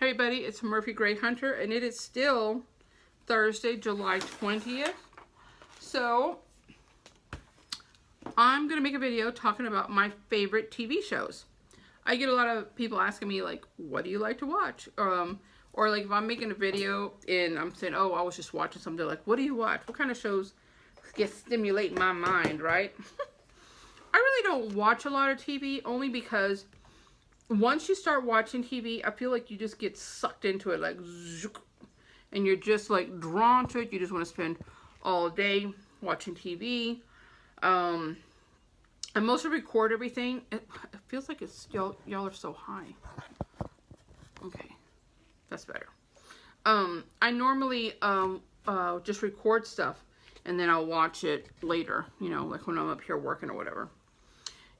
Hey buddy, it's Murphy Gray Hunter, and it is still Thursday, July 20th. So, I'm going to make a video talking about my favorite TV shows. I get a lot of people asking me, like, what do you like to watch? Or like, if I'm making a video and I'm saying, oh, I was just watching something, they're like, what do you watch? What kind of shows stimulate my mind, right? I really don't watch a lot of TV, only because once you start watching TV, I feel like you just get sucked into it, like, zook, and you're just like drawn to it. You just want to spend all day watching TV. I mostly record everything. It feels like it's y'all are so high. Okay, that's better. I normally just record stuff and then I'll watch it later. You know, like when I'm up here working or whatever.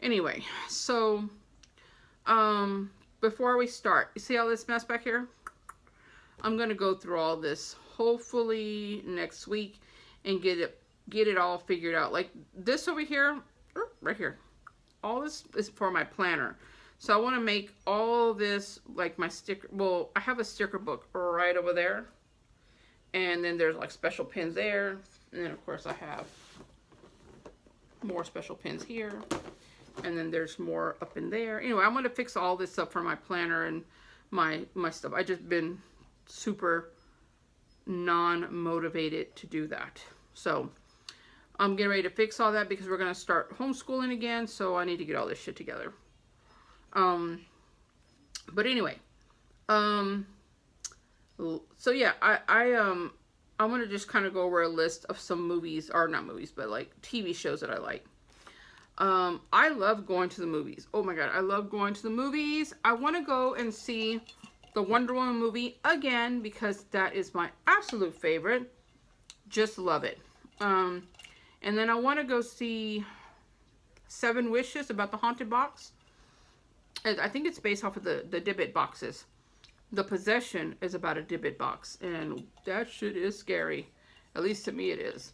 Anyway, so before we start, you see all this mess back here? I'm gonna go through all this hopefully next week and get it all figured out. Like this over here, right here, all this is for my planner. So I want to make all this like my sticker. Well, I have a sticker book right over there, and then there's like special pins there, and then of course I have more special pins here. And then there's more up in there. Anyway, I'm going to fix all this up for my planner and my stuff. I just been super non-motivated to do that. So I'm getting ready to fix all that because we're going to start homeschooling again. So I need to get all this shit together. But anyway, so yeah, I want to just kind of go over a list of some movies, or not movies, but like TV shows that I like. I love going to the movies. Oh my god, I love going to the movies. I want to go and see the Wonder Woman movie again because that is my absolute favorite. Just love it. And then I want to go see Seven Wishes, about the haunted box. I think it's based off of the Dybbuk boxes. The Possession is about a Dybbuk box, and that shit is scary. At least to me it is.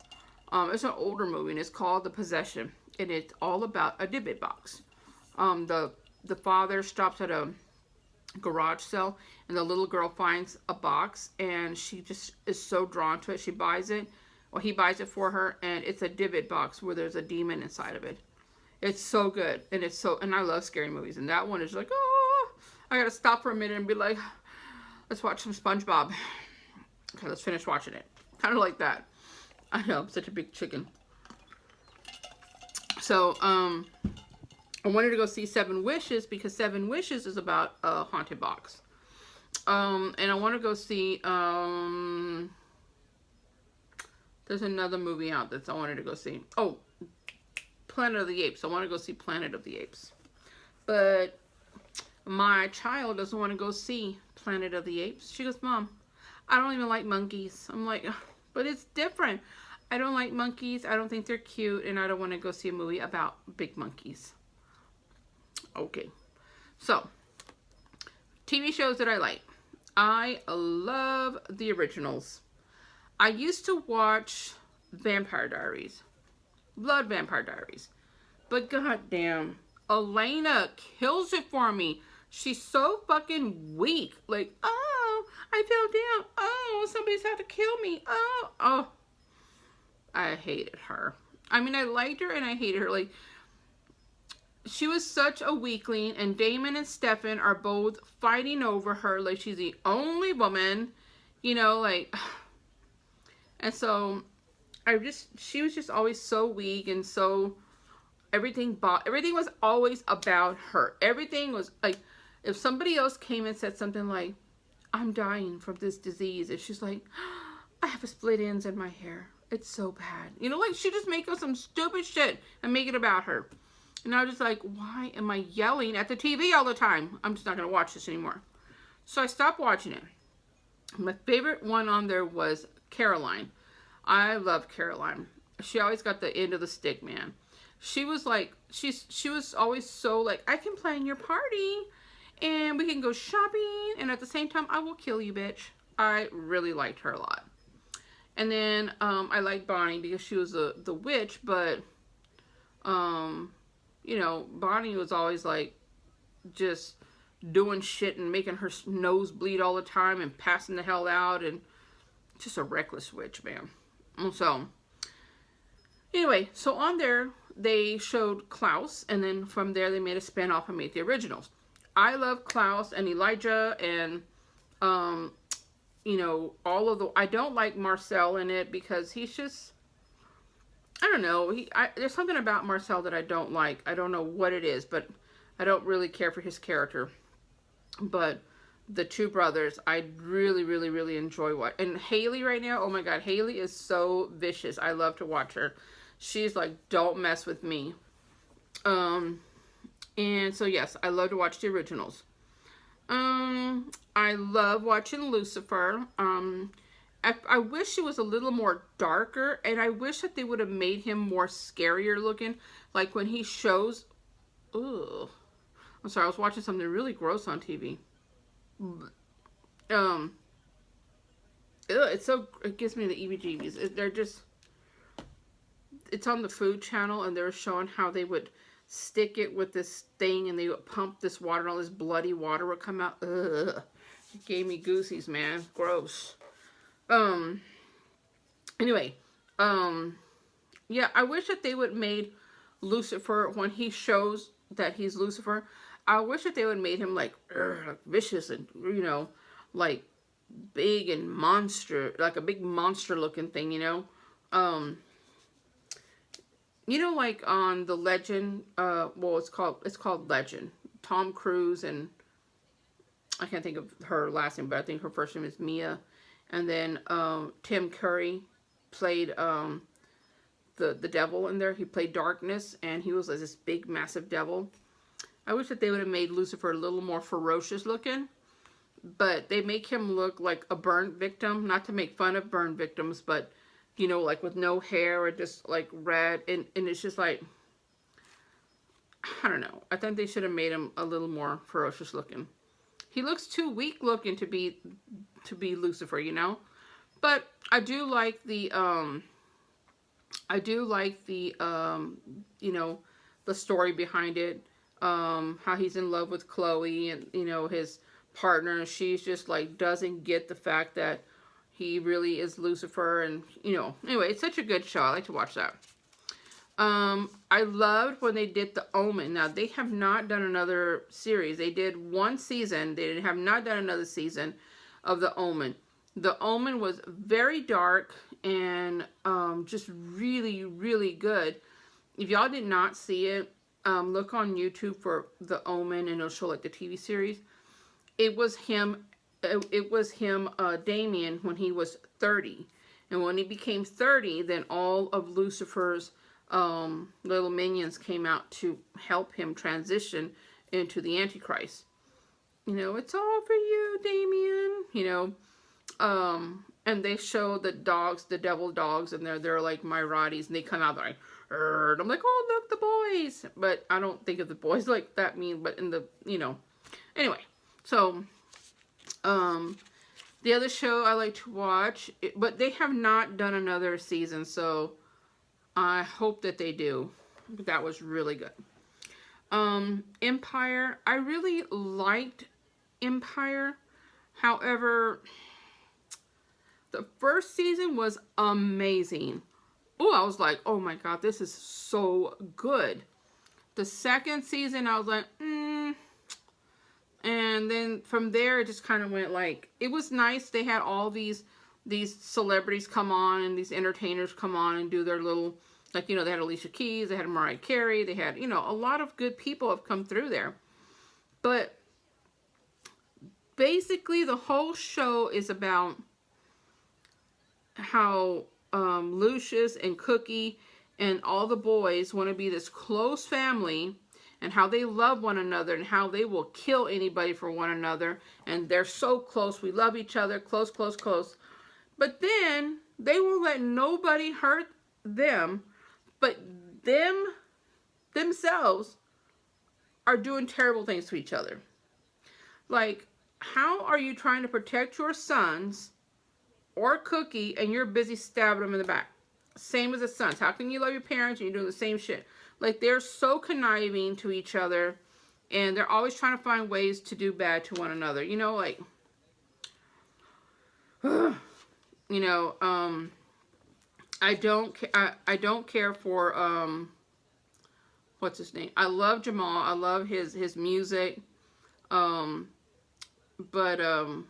It's an older movie, and it's called The Possession. And it's all about a Dybbuk box. The father stops at a garage sale, and the little girl finds a box, and she just is so drawn to it. She buys it. Well, he buys it for her, and it's a Dybbuk box where there's a demon inside of it. It's so good, and and I love scary movies. And that one is like, oh, I gotta stop for a minute and be like, let's watch some SpongeBob. Okay, let's finish watching it. Kind of like that. I know, I'm such a big chicken. So, I wanted to go see Seven Wishes because Seven Wishes is about a haunted box. And I want to go see, there's another movie out that I wanted to go see. Oh, Planet of the Apes. I want to go see Planet of the Apes. But my child doesn't want to go see Planet of the Apes. She goes, Mom, I don't even like monkeys. I'm like, but it's different. I don't like monkeys. I don't think they're cute. And I don't want to go see a movie about big monkeys. Okay. So, TV shows that I like. I love the originals. I used to watch Vampire Diaries. Blood Vampire Diaries. But goddamn, Elena kills it for me. She's so fucking weak. Like, oh, I fell down. Oh, somebody's had to kill me. Oh. I hated her. I mean, I liked her and I hated her. Like, she was such a weakling, and Damon and Stefan are both fighting over her. Like, she's the only woman, you know, like, and so she was just always so weak, and so everything was always about her. Everything was like, if somebody else came and said something like, I'm dying from this disease, and she's like, I have a split ends in my hair. It's so bad. You know, like, she just make up some stupid shit and make it about her. And I was just like, why am I yelling at the TV all the time? I'm just not going to watch this anymore. So I stopped watching it. My favorite one on there was Caroline. I love Caroline. She always got the end of the stick, man. She was like, she was always so like, I can plan your party and we can go shopping, and at the same time, I will kill you, bitch. I really liked her a lot. And then I liked Bonnie because she was the witch, but you know, Bonnie was always like just doing shit and making her nose bleed all the time and passing the hell out, and just a reckless witch, man. And so, anyway, so on there, they showed Klaus, and then from there, they made a spinoff and made the originals. I love Klaus and Elijah, and, you know, all of the, I don't like Marcel in it, because he's just, I don't know, there's something about Marcel that I don't like. I don't know what it is, but I don't really care for his character. But the two brothers, I really, really, really enjoy what. And Haley right now, oh my God, Haley is so vicious. I love to watch her. She's like, don't mess with me. And so yes, I love to watch the originals. I love watching Lucifer. I wish it was a little more darker, and I wish that they would have made him more scarier looking. Like when he shows, ugh. I'm sorry, I was watching something really gross on TV. It's so, it gives me the EBGBs. They're just, it's on the Food Channel, and they're showing how they would stick it with this thing, and they would pump this water, and all this bloody water would come out. Ugh. It gave me goosies, man. Gross. Anyway, yeah, I wish that they would made Lucifer, when he shows that he's Lucifer, I wish that they would made him like vicious and, you know, like big and monster, like a big monster looking thing, you know. You know, like on the Legend, well, it's called Legend. Tom Cruise, and I can't think of her last name, but I think her first name is Mia. And then Tim Curry played the devil in there. He played Darkness, and he was like this big, massive devil. I wish that they would have made Lucifer a little more ferocious looking, but they make him look like a burn victim. Not to make fun of burn victims, but, you know, like with no hair or just like red, and it's just like, I don't know. I think they should have made him a little more ferocious looking. He looks too weak looking to be Lucifer, you know. But I do like the you know, the story behind it. How he's in love with Chloe, and, you know, his partner, and she's just like doesn't get the fact that he really is Lucifer, and, you know, anyway, it's such a good show. I like to watch that. I loved when they did The Omen. Now, they have not done another series. They did one season. They have not done another season of The Omen. The Omen was very dark and just really, really good. If y'all did not see it, look on YouTube for The Omen, and it'll show like the TV series. It was him, Damien, when he was 30. And when he became 30, then all of Lucifer's little minions came out to help him transition into the Antichrist. You know, it's all for you, Damien. You know, and they show the dogs, the devil dogs, and they're like Myratis, and they come out like, and I'm like, oh, look, the boys. But I don't think of the boys like that mean, but in the, you know. Anyway, so, the other show I like to watch, but they have not done another season, so I hope that they do. But that was really good. Empire, I really liked Empire. However, the first season was amazing. Oh, I was like, oh my God, this is so good. The second season, I was like, And then from there, it just kind of went like, it was nice. They had all these celebrities come on, and these entertainers come on and do their little, like, you know, they had Alicia Keys, they had Mariah Carey, they had, you know, a lot of good people have come through there. But basically, the whole show is about how Lucius and Cookie and all the boys want to be this close family, and how they love one another, and how they will kill anybody for one another, and they're so close, we love each other, close, close, close. But then they won't let nobody hurt them, but themselves are doing terrible things to each other. Like, how are you trying to protect your sons or Cookie, and you're busy stabbing them in the back? Same as the sons. How can you love your parents and you're doing the same shit? Like, they're so conniving to each other. And they're always trying to find ways to do bad to one another. You know, like, you know, I don't care for, what's his name? I love Jamal. I love his music. But, and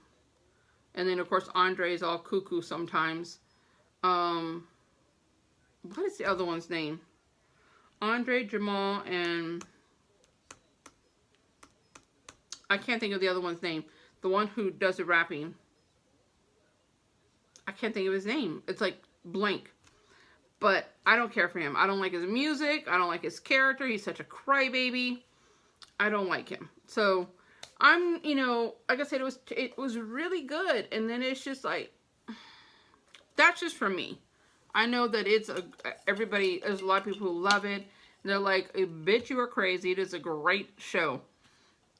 then of course Andre is all cuckoo sometimes. What is the other one's name? Andre, Jamal, and I can't think of the other one's name. The one who does the rapping. I can't think of his name. It's like blank. But I don't care for him. I don't like his music. I don't like his character. He's such a crybaby. I don't like him. So I'm, you know, like I said, it was really good. And then it's just like, that's just for me. I know that it's everybody, there's a lot of people who love it. They're like, bitch, you are crazy. It is a great show.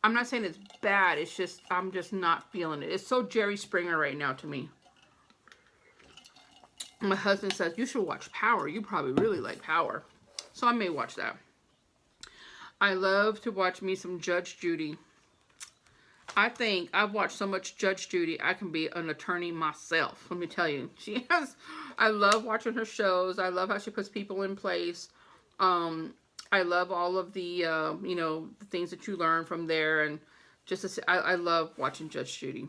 I'm not saying it's bad. It's just, I'm just not feeling it. It's so Jerry Springer right now to me. My husband says, you should watch Power. You probably really like Power. So I may watch that. I love to watch me some Judge Judy. I think I've watched so much Judge Judy, I can be an attorney myself. Let me tell you. I love watching her shows. I love how she puts people in place. I love all of the, you know, the things that you learn from there. And just, I love watching Judge Judy.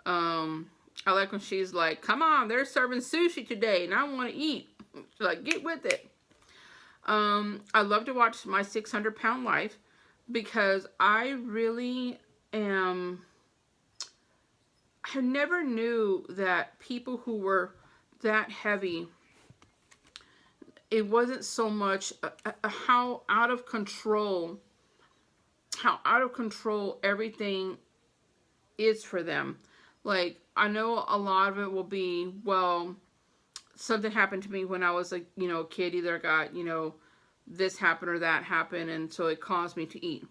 I like when she's like, come on, they're serving sushi today and I want to eat. She's like, get with it. I love to watch My 600 Pound Life because I really am, I never knew that people who were that heavy, it wasn't so much how out of control everything is for them. Like, I know a lot of it will be, well, something happened to me when I was a, you know, kid. Either got, you know, this happened or that happened, and so it caused me to eat.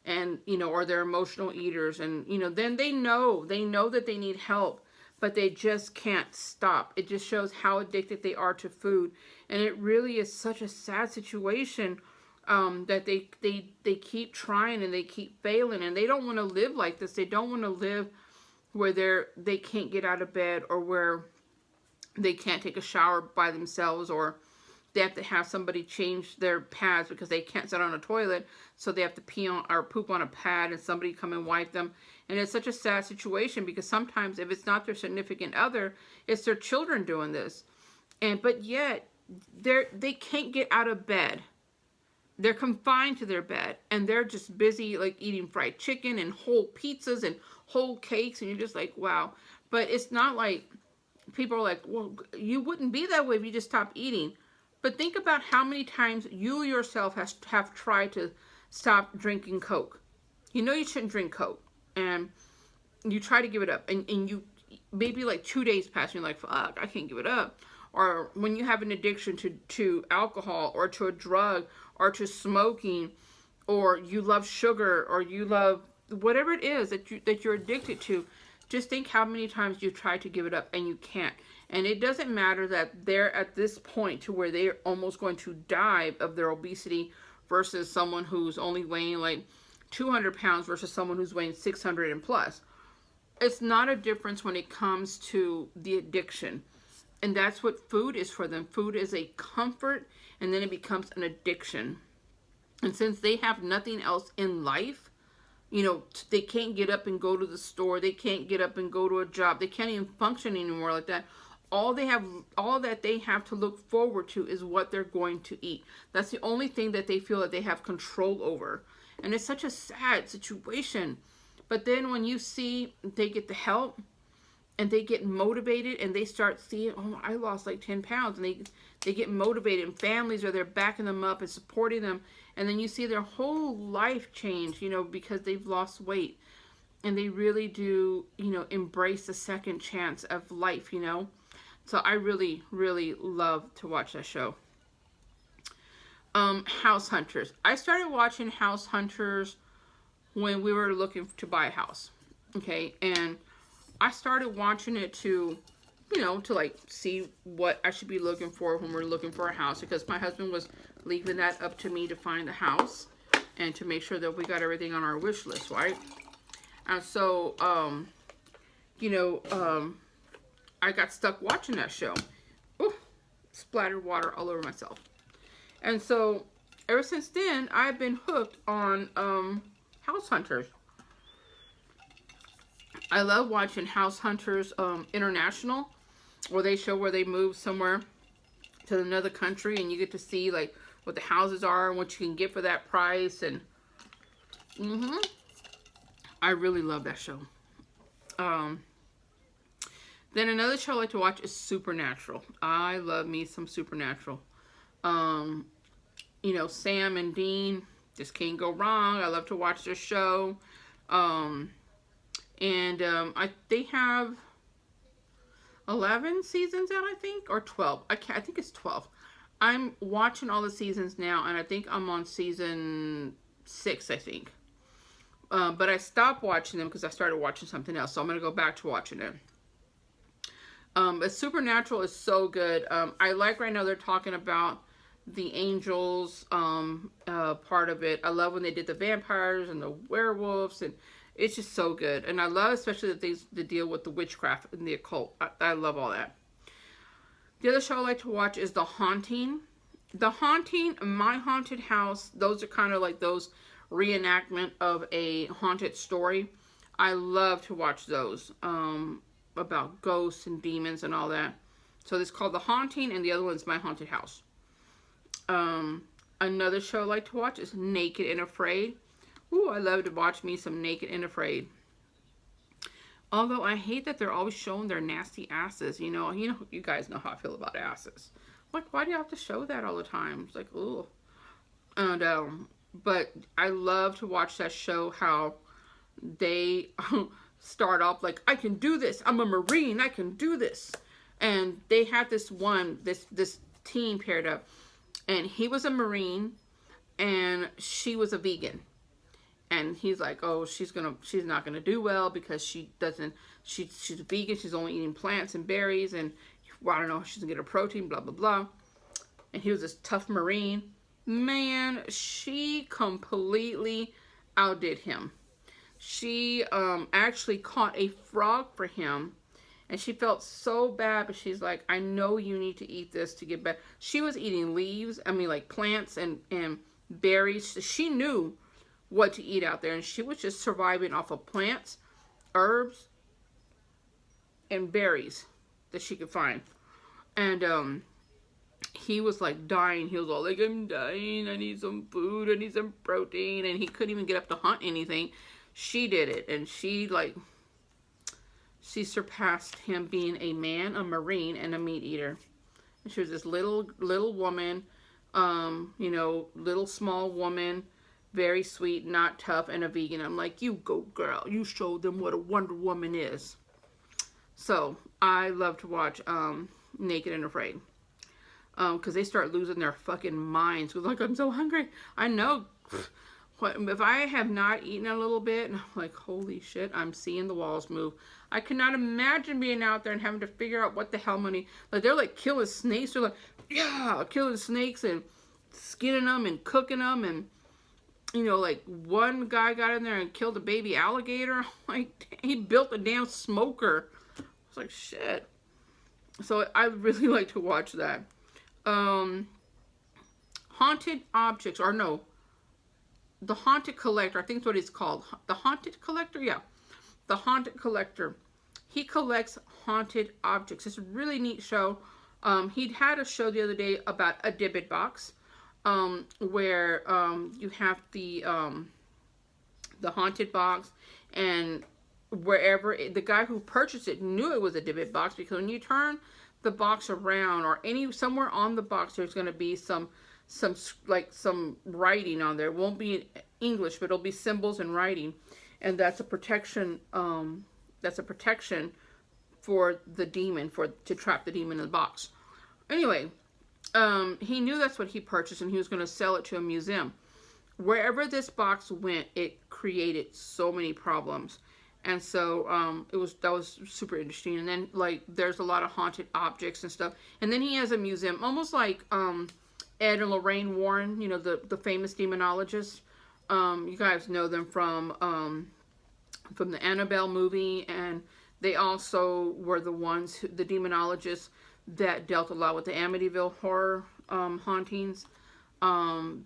And, you know, or they're emotional eaters, and, you know, then they know that they need help, but they just can't stop. It just shows how addicted they are to food. And it really is such a sad situation, that they keep trying and they keep failing, and they don't want to live like this. They don't want to live where they can't get out of bed, or where they can't take a shower by themselves, or they have to have somebody change their pads because they can't sit on a toilet, so they have to pee on or poop on a pad and somebody come and wipe them. And it's such a sad situation because sometimes if it's not their significant other, it's their children doing this. But yet they can't get out of bed. They're confined to their bed, and they're just busy like eating fried chicken and whole pizzas and whole cakes, and you're just like, wow. But it's not like people are like, well, you wouldn't be that way if you just stopped eating. But think about how many times you yourself have tried to stop drinking Coke. You know you shouldn't drink Coke, and you try to give it up, and you maybe like 2 days pass, and you're like, fuck, I can't give it up. Or when you have an addiction to alcohol, or to a drug, or to smoking, or you love sugar, or you love whatever it is that you're addicted to, just think how many times you've tried to give it up and you can't. And it doesn't matter that they're at this point to where they're almost going to die of their obesity versus someone who's only weighing like 200 pounds versus someone who's weighing 600 and plus. It's not a difference when it comes to the addiction. And that's what food is for them. Food is a comfort, and then it becomes an addiction. And since they have nothing else in life, you know, they can't get up and go to the store. They can't get up and go to a job. They can't even function anymore like that. All that they have to look forward to is what they're going to eat. That's the only thing that they feel that they have control over. And it's such a sad situation. But then when you see they get the help and they get motivated and they start seeing, oh, I lost like 10 pounds. And they get motivated, and families are there backing them up and supporting them. And then you see their whole life change, you know, because they've lost weight. And they really do, you know, embrace the second chance of life, you know. So I really, really love to watch that show. House Hunters. I started watching House Hunters when we were looking to buy a house. Okay, and I started watching it to, you know, to like see what I should be looking for when we're looking for a house, because my husband was leaving that up to me to find the house. and to make sure that we got everything on our wish list, right? And so, you know, I got stuck watching that show. Ooh, splattered water all over myself. And so, ever since then, I've been hooked on House Hunters. I love watching House Hunters International, where they show where they move somewhere to another country, and you get to see like what the houses are and what you can get for that price. And I really love that show. Then another show I like to watch is Supernatural. I love me some Supernatural. You know, Sam and Dean just can't go wrong. I love to watch their show. They have 11 seasons out, I think, or 12. I think it's 12. I'm watching all the seasons now, and I think I'm on season 6, I think. But I stopped watching them because I started watching something else, so I'm going to go back to watching it. But Supernatural is so good. I like right now they're talking about the angels part of it. I love when they did the vampires and the werewolves, and it's just so good. And I love especially that they deal with the witchcraft and the occult. I love all that. The other show I like to watch is The Haunting. The Haunting, My Haunted House, those are kind of like those reenactment of a haunted story. I love to watch those about ghosts and demons and all that. So this is called The Haunting, and the other one's My Haunted House. Another show I like to watch is Naked and Afraid. Ooh, I love to watch me some Naked and Afraid. Although I hate that they're always showing their nasty asses. You know, you guys know how I feel about asses. Like, why do you have to show that all the time? It's like, ooh. And but I love to watch that show. How they start off like, I can do this. I'm a Marine. I can do this. And they had this team paired up, and he was a Marine, and she was a vegan. And he's like, oh, she's not gonna do well because she's a vegan. She's only eating plants and berries, and well, I don't know, she's gonna get her protein, blah blah blah. And he was this tough Marine. Man, she completely outdid him. She actually caught a frog for him, and she felt so bad, but she's like, I know you need to eat this to get better. She was eating leaves, like plants and berries. She knew what to eat out there, and she was just surviving off of plants, herbs, and berries that she could find. And he was like dying. He was all like, I'm dying, I need some food, I need some protein, and he couldn't even get up to hunt anything. She did it, and she surpassed him being a man, a Marine, and a meat eater. And she was this little woman, little small woman, very sweet, not tough, and a vegan. I'm like, you go, girl. You show them what a Wonder Woman is. So I love to watch Naked and Afraid, because they start losing their fucking minds. Cause like, I'm so hungry. I know. If I have not eaten a little bit, and I'm like, holy shit, I'm seeing the walls move. I cannot imagine being out there and having to figure out what the hell money. Like, they're like killing snakes. They're like, yeah, killing snakes and skinning them and cooking them. And, like one guy got in there and killed a baby alligator. Like, he built a damn smoker. I was like, shit. So I really like to watch that. Haunted Objects, or no, The Haunted Collector, I think that's what it's called. The Haunted Collector? Yeah. The Haunted Collector. He collects haunted objects. It's a really neat show. He'd had a show the other day about a Dybbuk box, where you have the haunted box, and wherever the guy who purchased it knew it was a Dybbuk box, because when you turn the box around, or somewhere on the box, there's going to be some writing on there. It won't be in English, but it'll be symbols and writing, and that's a protection. That's a protection for the demon, to trap the demon in the box. Anyway, he knew that's what he purchased, and he was going to sell it to a museum. Wherever this box went, it created so many problems, and so that was super interesting. And then there's a lot of haunted objects and stuff. And then he has a museum, almost like Ed and Lorraine Warren, the famous demonologists. You guys know them from the Annabelle movie, and they also were the ones, the demonologists that dealt a lot with the Amityville horror hauntings.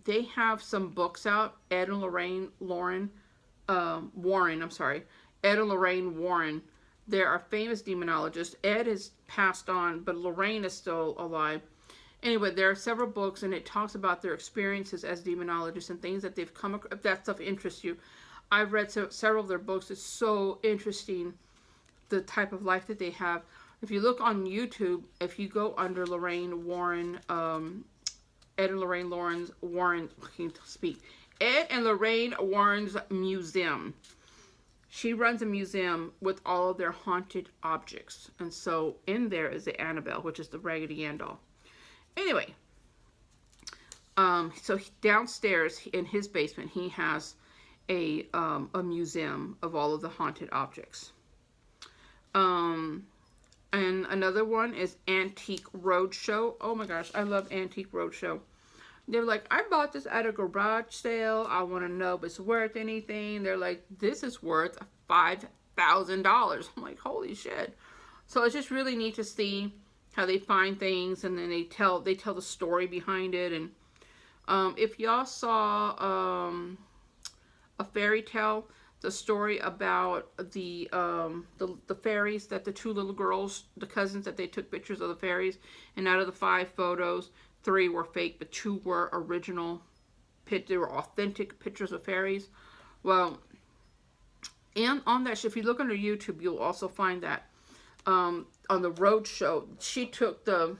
They have some books out. Ed and Lorraine Warren. Ed and Lorraine Warren. They are famous demonologists. Ed has passed on, but Lorraine is still alive. Anyway, there are several books, and it talks about their experiences as demonologists and things that they've come across. If that stuff interests you, I've read several of their books. It's so interesting, the type of life that they have. If you look on YouTube, if you go under Lorraine Warren, Ed and Lorraine Warren, I can't speak. Ed and Lorraine Warren's Museum. She runs a museum with all of their haunted objects. And so in there is the Annabelle, which is the Raggedy Ann doll. Anyway, so downstairs in his basement, he has a museum of all of the haunted objects. And another one is Antique Roadshow. Oh my gosh, I love Antique Roadshow. They're like, I bought this at a garage sale. I want to know if it's worth anything. They're like, this is worth $5,000. I'm like, holy shit. So it's just really neat to see how they find things, and then they tell the story behind it. And if y'all saw a fairy tale, the story about the fairies, that the two little girls, the cousins, that they took pictures of the fairies, and out of the 5 photos, 3 were fake, but 2 were original. They were authentic pictures of fairies. Well, and on that, if you look under YouTube, you'll also find that on the road show, she took one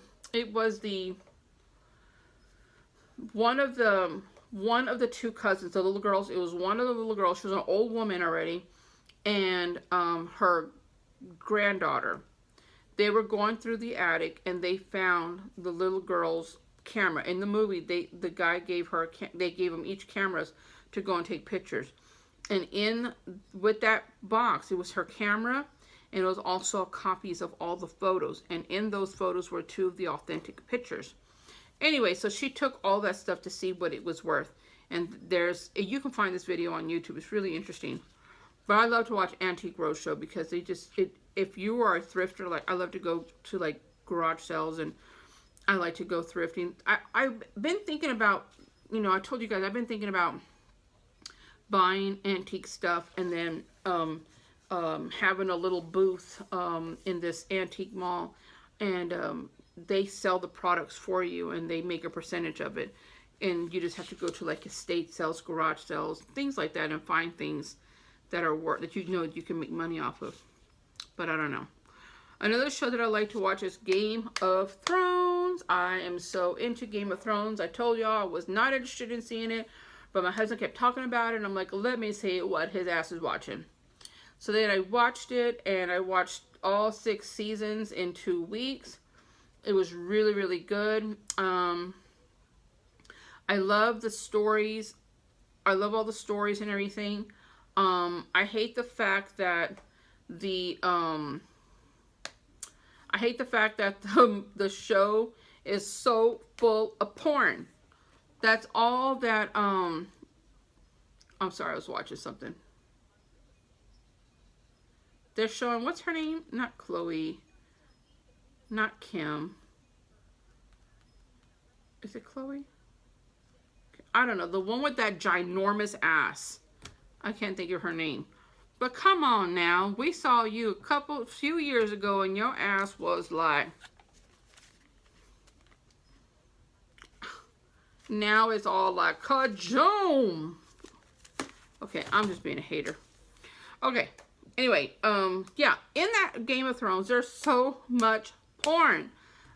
of the 2 cousins, the little girls. It was one of the little girls. She was an old woman already, and her granddaughter. They were going through the attic, and they found the little girl's camera. In the movie, the guy gave them each cameras to go and take pictures. And with that box, it was her camera, and it was also copies of all the photos. And in those photos were 2 of the authentic pictures. Anyway, so she took all that stuff to see what it was worth. And you can find this video on YouTube. It's really interesting. But I love to watch Antique Roadshow because if you are a thrifter, like I love to go to like garage sales, and I like to go thrifting. I've been thinking about, I told you guys, I've been thinking about buying antique stuff, and then having a little booth in this antique mall, and they sell the products for you, and they make a percentage of it, and you just have to go to like estate sales, garage sales, things like that, and find things that are that you can make money off of. But I don't know. Another show that I like to watch is Game of Thrones. I am so into Game of Thrones. I told y'all I was not interested in seeing it, but my husband kept talking about it, and I'm like, let me see what his ass is watching. So then I watched it, and I watched all 6 seasons in 2 weeks. It was really, really good. I love the stories. I love all the stories and everything. I hate the fact that the show is so full of porn. That's all that, I'm sorry, I was watching something. They're showing, what's her name? Not Chloe. Not Kim. Is it Chloe? I don't know. The one with that ginormous ass. I can't think of her name. But come on now. We saw you a few years ago, and your ass was like... Now it's all like, kajoom! Okay, I'm just being a hater. Okay. Anyway, yeah, in that Game of Thrones, there's so much porn.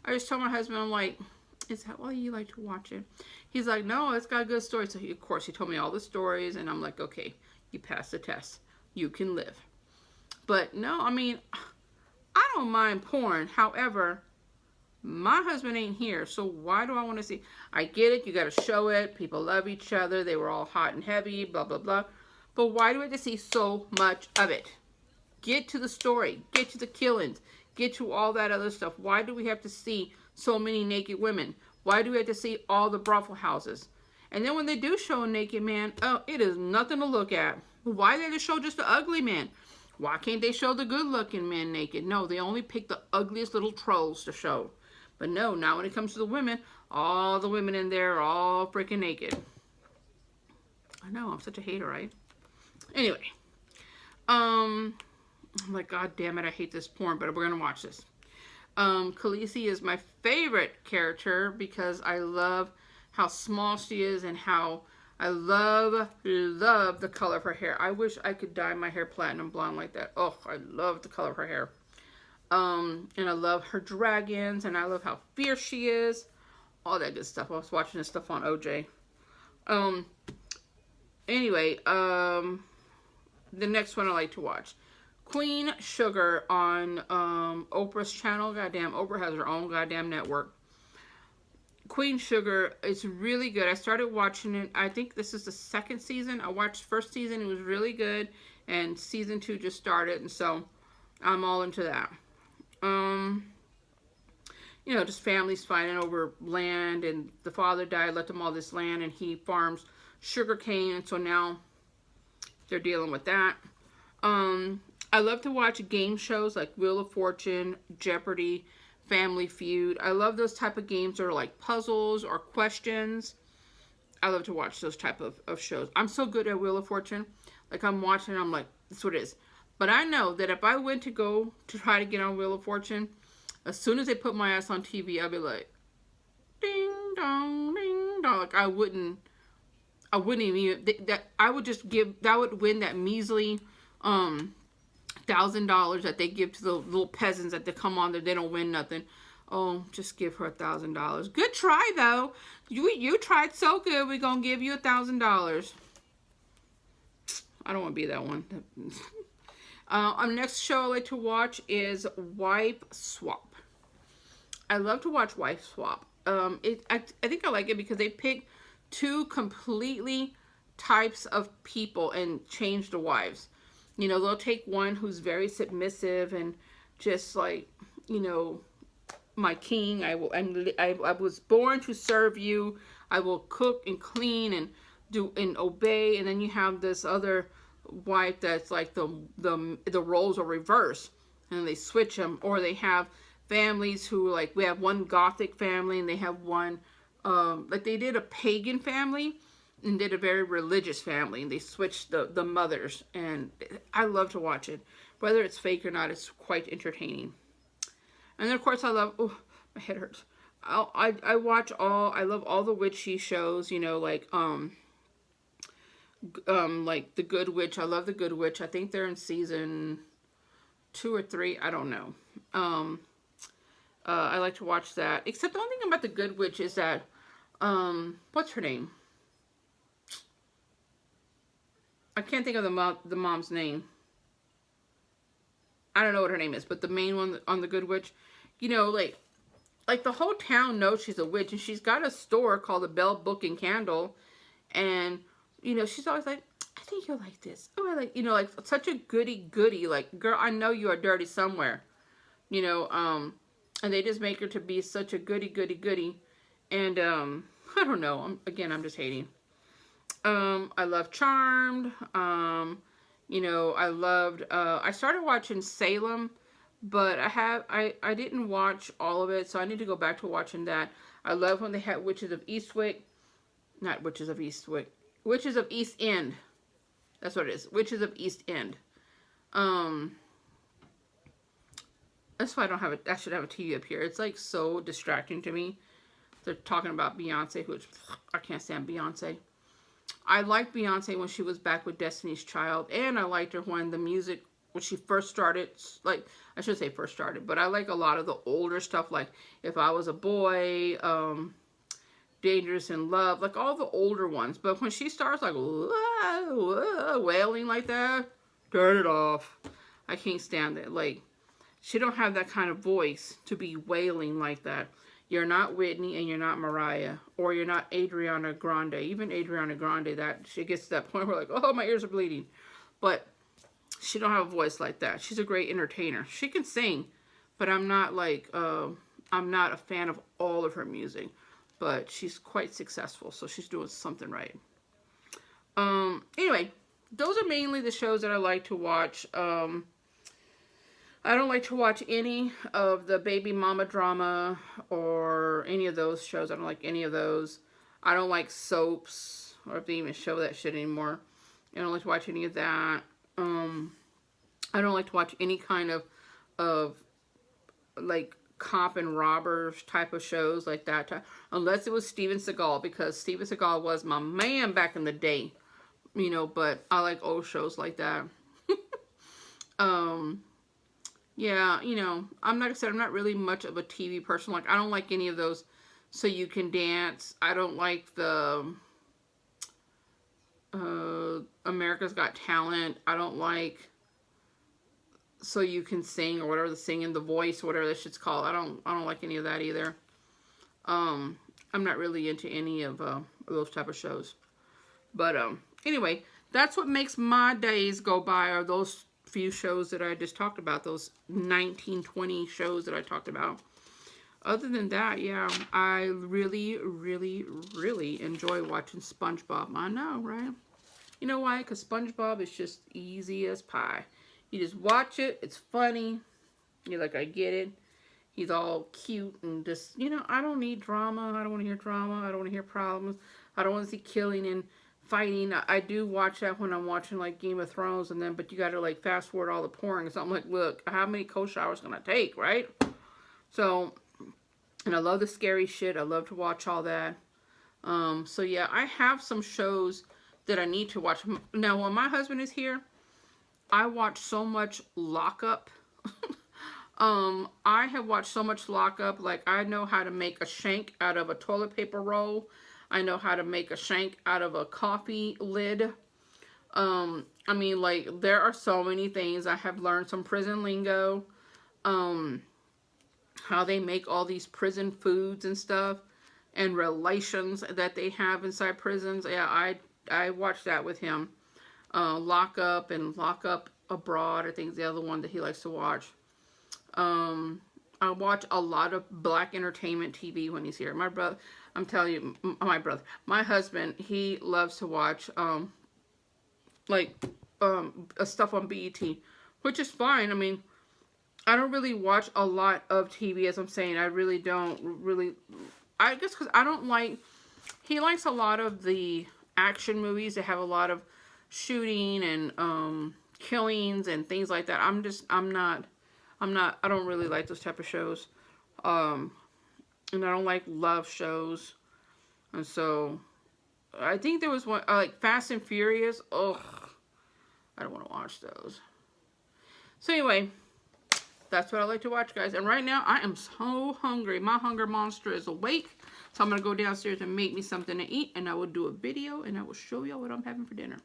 I just told my husband, I'm like, is that why you like to watch it? He's like, no, it's got a good story. So, of course, he told me all the stories, and I'm like, okay, you passed the test. You can live. But, no, I mean, I don't mind porn. However, my husband ain't here, so why do I want to see? I get it. You got to show it. People love each other. They were all hot and heavy, blah, blah, blah. But why do I have to see so much of it? Get to the story. Get to the killings. Get to all that other stuff. Why do we have to see so many naked women? Why do we have to see all the brothel houses? And then when they do show a naked man, oh, it is nothing to look at. Why did they show just the ugly man? Why can't they show the good-looking man naked? No, they only pick the ugliest little trolls to show. But no, now when it comes to the women, all the women in there are all freaking naked. I know, I'm such a hater, right? Anyway, I'm like, God damn it, I hate this porn, but we're gonna watch this. Khaleesi is my favorite character because I love how small she is and how I love the color of her hair. I wish I could dye my hair platinum blonde like that. Oh, I love the color of her hair. And I love her dragons, and I love how fierce she is. All that good stuff. I was watching this stuff on OJ. Anyway, the next one I like to watch. Queen Sugar on Oprah's channel. Goddamn, Oprah has her own goddamn network. Queen Sugar is really good. I started watching it. I think this is the second season. I watched first season. It was really good. And season 2 just started. And so I'm all into that. You know, just families fighting over land. And the father died, left them all this land. And he farms sugar cane. And so now they're dealing with that. I love to watch game shows like Wheel of Fortune, Jeopardy, Family Feud. I love those type of games that are like puzzles or questions. I love to watch those type of shows. I'm so good at Wheel of Fortune. Like I'm watching, I'm like, that's what it is. But I know that if I went to go to try to get on Wheel of Fortune, as soon as they put my ass on TV, I'd be like, ding dong, ding dong. Like I wouldn't even, I would just give, that would win that measly, $1,000 that they give to the little peasants that they come on there, they don't win nothing. Oh, just give her $1,000. Good try though. You tried so good. We're gonna give you $1,000. I don't want to be that one. Our next show I like to watch is Wife Swap. I love to watch Wife Swap. I think I like it because they pick two completely types of people and change the wives. You know, they'll take one who's very submissive and just like, you know, my king, I was born to serve you. I will cook and clean and do and obey. And then you have this other wife that's like the roles are reversed and they switch them. Or they have families who, like, we have one Gothic family and they have one like they did a pagan family and did a very religious family, and they switched the mothers, and I love to watch it. Whether it's fake or not, it's quite entertaining. And then of course I love, oh, my head hurts. I watch I love all the witchy shows, you know, like The Good Witch. I love The Good Witch. I think they're in season 2 or 3. I don't know. I like to watch that. Except the only thing about The Good Witch is that, what's her name? I can't think of the mom's name. I don't know what her name is, but the main one on The Good Witch, you know, like the whole town knows she's a witch, and she's got a store called the Bell Book and Candle, and, you know, she's always like, I think you'll like this. Oh, I like, you know, like such a goody, like, girl, I know you are dirty somewhere, you know, and they just make her to be such a goody, and, I don't know, I'm just hating. I love Charmed. You know, I loved, I started watching Salem, but I didn't watch all of it, so I need to go back to watching that. I love when they had Witches of Eastwick. Not Witches of Eastwick. Witches of East End. That's what it is. Witches of East End. That's why I should have a TV up here. It's like so distracting to me. They're talking about Beyonce, which I can't stand Beyonce. I liked Beyonce when she was back with Destiny's Child, and I liked her when she first started, like, I should say first started, but I like a lot of the older stuff, like If I Was a Boy, Dangerous in Love, like all the older ones. But when she starts like wailing like that, turn it off. I can't stand it. Like, she don't have that kind of voice to be wailing like that. You're not Whitney and you're not Mariah, or you're not Adriana Grande. Even Adriana Grande, that she gets to that point where like, oh, my ears are bleeding. But she don't have a voice like that. She's a great entertainer. She can sing, but I'm not like, I'm not a fan of all of her music. but she's quite successful, so she's doing something right. Anyway, those are mainly the shows that I like to watch. I don't like to watch any of the baby mama drama or any of those shows. I don't like any of those. I don't like soaps, or if they even show that shit anymore. I don't like to watch any of that. I don't like to watch any kind of like cop and robbers type of shows like that, unless it was Steven Seagal, because Steven Seagal was my man back in the day, you know. But I like old shows like that. Yeah, you know, I'm not, like I said, I'm not really much of a TV person. Like, I don't like any of those So You Can Dance. I don't like the America's Got Talent. I don't like So You Can Sing, or whatever, the Singing, The Voice, whatever that shit's called. I don't like any of that either. I'm not really into any of those type of shows. But anyway, that's what makes my days go by, are those few shows that I just talked about, those 19, 20 shows that I talked about. Other than that, yeah, I really, really, really enjoy watching SpongeBob. I know, right? You know why? Because SpongeBob is just easy as pie. You just watch it. It's funny. You're like, I get it. He's all cute and just, you know, I don't need drama. I don't want to hear drama. I don't want to hear problems. I don't want to see killing and fighting. I do watch that when I'm watching like Game of Thrones, and then, but you got to like fast forward all the pouring. So I'm like, look, how many cold showers gonna take, right? So, and I love the scary shit. I love to watch all that. So yeah, I have some shows that I need to watch. Now, when my husband is here, I watch so much Lockup. I have watched so much Lockup. Like, I know how to make a shank out of a toilet paper roll. I know how to make a shank out of a coffee lid. I mean, like, there are so many things. I have learned some prison lingo. How they make all these prison foods and stuff, and relations that they have inside prisons. Yeah, I watched that with him. Lockup and Lockup Abroad, I think, is the other one that he likes to watch. I watch a lot of black entertainment TV when he's here. My brother, I'm telling you, my husband, he loves to watch, stuff on BET, which is fine. I mean, I don't really watch a lot of TV, as I'm saying. I really don't I guess because I don't like, he likes a lot of the action movies that have a lot of shooting and, killings and things like that. I don't really like those type of shows. And I don't like love shows. And so, I think there was one, like Fast and Furious. Ugh. I don't want to watch those. So anyway, that's what I like to watch, guys. And right now, I am so hungry. My hunger monster is awake. So I'm going to go downstairs and make me something to eat. And I will do a video and I will show y'all what I'm having for dinner.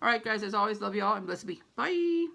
Alright, guys. As always, love y'all and blessed be. Bye.